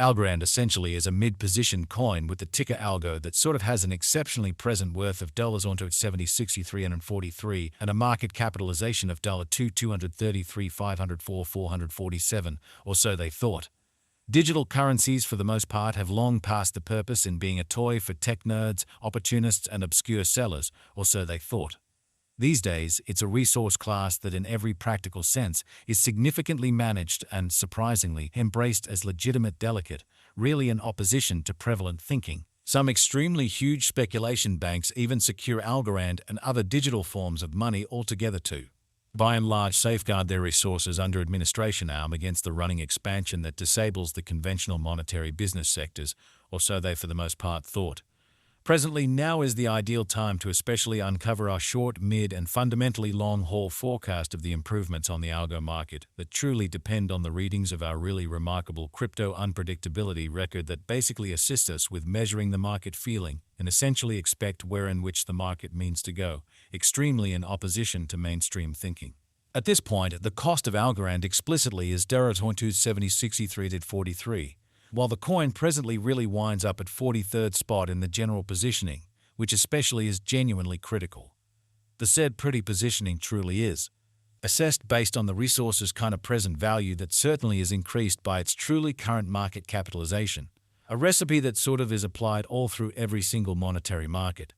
Algorand essentially is a mid-position coin with the ticker Algo that sort of has an exceptionally present worth of onto its 70.63 and 43 and a market capitalization of $233,504,447, or so they thought. Digital currencies for the most part have long passed the purpose in being a toy for tech nerds, opportunists and obscure sellers, or so they thought. These days, it's a resource class that in every practical sense is significantly managed and, surprisingly, embraced as legitimate delicate, really in opposition to prevalent thinking. Some extremely huge speculation banks even secure Algorand and other digital forms of money altogether to, by and large, safeguard their resources under administration arm against the running expansion that disables the conventional monetary business sectors, or so they for the most part thought. Presently, now is the ideal time to especially uncover our short, mid, and fundamentally long-haul forecast of the improvements on the algo market that truly depend on the readings of our really remarkable crypto unpredictability record that basically assists us with measuring the market feeling and essentially expect where in which the market means to go, extremely in opposition to mainstream thinking. At this point, the cost of Algorand explicitly is $70.63 while the coin presently really winds up at 43rd spot in the general positioning, which especially is genuinely critical. The said pretty positioning truly is assessed based on the resource's kind of present value that certainly is increased by its truly current market capitalization, a recipe that sort of is applied all through every single monetary market.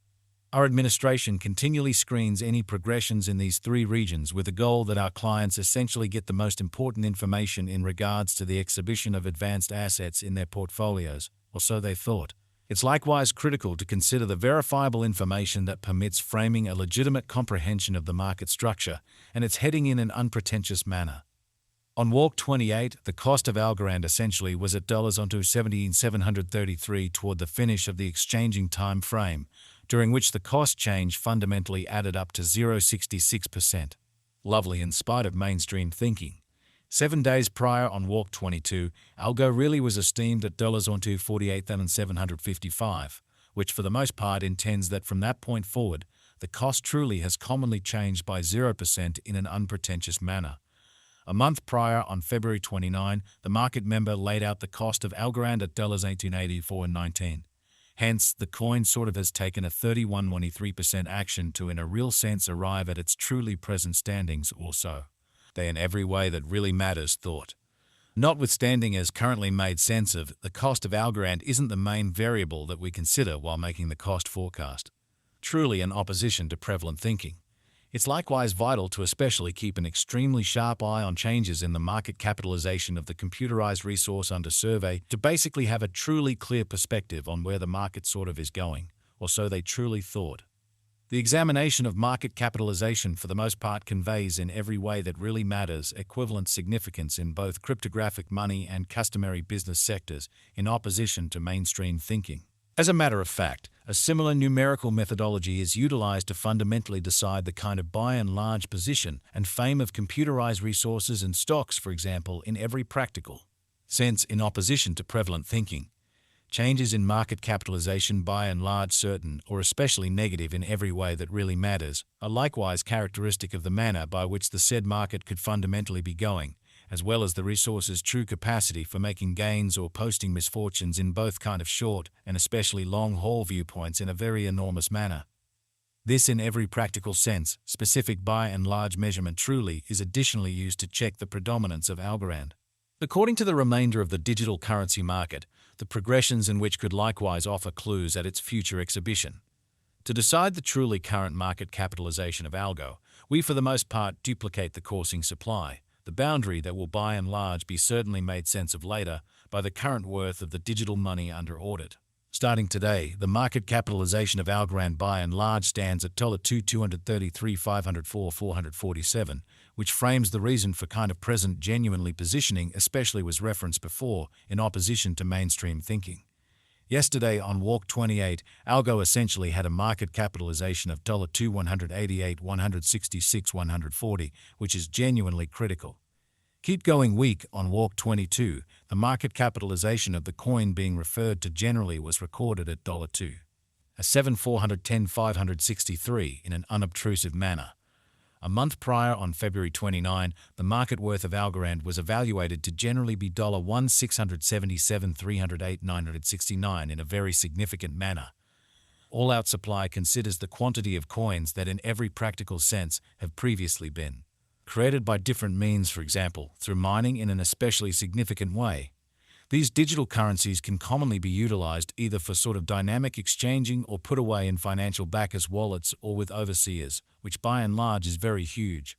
Our administration continually screens any progressions in these three regions with the goal that our clients essentially get the most important information in regards to the exhibition of advanced assets in their portfolios, or so they thought. It's likewise critical to consider the verifiable information that permits framing a legitimate comprehension of the market structure and its heading in an unpretentious manner. On Walk 28, the cost of Algorand essentially was at onto 17,733 toward the finish of the exchanging time frame, during which the cost change fundamentally added up to 0.66%. Lovely in spite of mainstream thinking. 7 days prior on Walk 22, Algo really was esteemed at onto 48,755, which for the most part intends that from that point forward, the cost truly has commonly changed by 0% in an unpretentious manner. A month prior, on February 29, the market member laid out the cost of Algorand at $18.84.19. Hence, the coin sort of has taken a 31.13% action to in a real sense arrive at its truly present standings or so. They in every way that really matters thought. Notwithstanding as currently made sense of, the cost of Algorand isn't the main variable that we consider while making the cost forecast. Truly in opposition to prevalent thinking. It's likewise vital to especially keep an extremely sharp eye on changes in the market capitalization of the computerized resource under survey to basically have a truly clear perspective on where the market sort of is going, or so they truly thought. The examination of market capitalization for the most part conveys in every way that really matters equivalent significance in both cryptographic money and customary business sectors in opposition to mainstream thinking. As a matter of fact, a similar numerical methodology is utilized to fundamentally decide the kind of by and large position and fame of computerized resources and stocks, for example, in every practical sense in opposition to prevalent thinking. Changes in market capitalization by and large certain or especially negative in every way that really matters are likewise characteristic of the manner by which the said market could fundamentally be going, as well as the resource's true capacity for making gains or posting misfortunes in both kind of short and especially long-haul viewpoints in a very enormous manner. This in every practical sense, specific by and large measurement truly is additionally used to check the predominance of Algorand. According to the remainder of the digital currency market, the progressions in which could likewise offer clues at its future exhibition. To decide the truly current market capitalization of Algo, we for the most part duplicate the coursing supply, the boundary that will by and large be certainly made sense of later by the current worth of the digital money under audit. Starting today, the market capitalization of Algorand by and large stands at $233,504,447, which frames the reason for kind of present genuinely positioning, especially was referenced before, in opposition to mainstream thinking. Yesterday on Walk 28, Algo essentially had a market capitalization of $288,166,140, which is genuinely critical. Keep going week on Walk 22, the market capitalization of the coin being referred to generally was recorded at $2. A 7,410,563 in an unobtrusive manner. A month prior, on February 29, the market worth of Algorand was evaluated to generally be $1,677,308,969 in a very significant manner. All-out supply considers the quantity of coins that in every practical sense have previously been created by different means, for example, through mining in an especially significant way. These digital currencies can commonly be utilized either for sort of dynamic exchanging or put away in financial backers' wallets or with overseers, which by and large is very huge.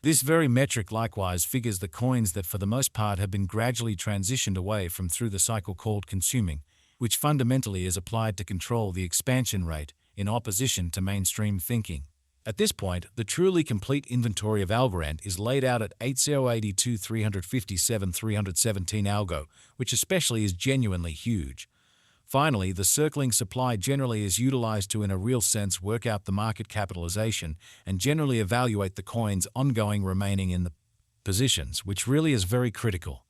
This very metric likewise figures the coins that for the most part have been gradually transitioned away from through the cycle called consuming, which fundamentally is applied to control the expansion rate in opposition to mainstream thinking. At this point, the truly complete inventory of Algorand is laid out at 8082,357,317 Algo, which especially is genuinely huge. Finally, the circling supply generally is utilized to in a real sense work out the market capitalization and generally evaluate the coins ongoing remaining in the positions, which really is very critical.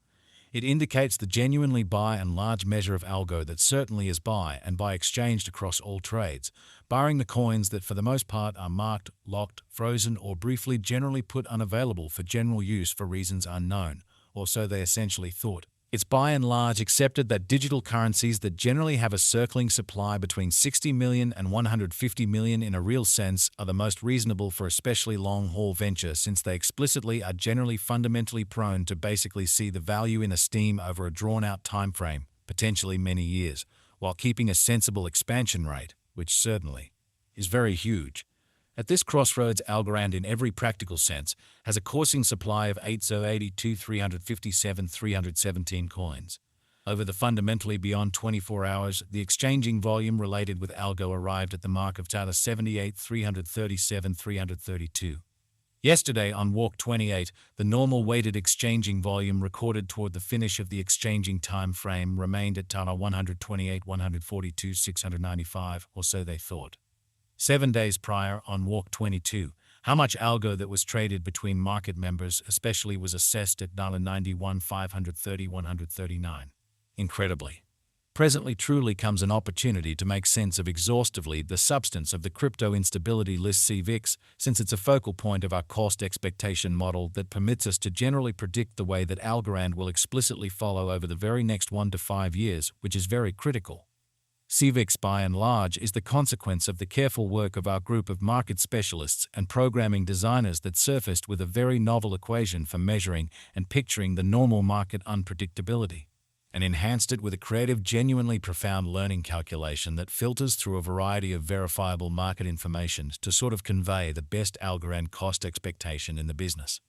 It indicates the genuinely by and large measure of algo that certainly is by and by exchanged across all trades, barring the coins that for the most part are marked, locked, frozen, or briefly generally put unavailable for general use for reasons unknown, or so they essentially thought. It's by and large accepted that digital currencies that generally have a circling supply between 60 million and 150 million in a real sense are the most reasonable for especially long-haul venture, since they explicitly are generally fundamentally prone to basically see the value in esteem over a drawn-out time frame, potentially many years, while keeping a sensible expansion rate, which certainly is very huge. At this crossroads, Algorand in every practical sense has a coursing supply of 8082,357,317 coins. Over the fundamentally beyond 24 hours, the exchanging volume related with Algo arrived at the mark of 78,337,332. Yesterday, on walk 28, the normal weighted exchanging volume recorded toward the finish of the exchanging time frame remained at 128,142,695, or so they thought. 7 days prior, on walk 22, how much algo that was traded between market members especially was assessed at $91,530,139. Incredibly. Presently truly comes an opportunity to make sense of exhaustively the substance of the crypto instability list CVIX, since it's a focal point of our cost expectation model that permits us to generally predict the way that Algorand will explicitly follow over the very next 1 to 5 years, which is very critical. CVIX by and large is the consequence of the careful work of our group of market specialists and programming designers that surfaced with a very novel equation for measuring and picturing the normal market unpredictability, and enhanced it with a creative, genuinely profound learning calculation that filters through a variety of verifiable market information to sort of convey the best Algorand cost expectation in the business.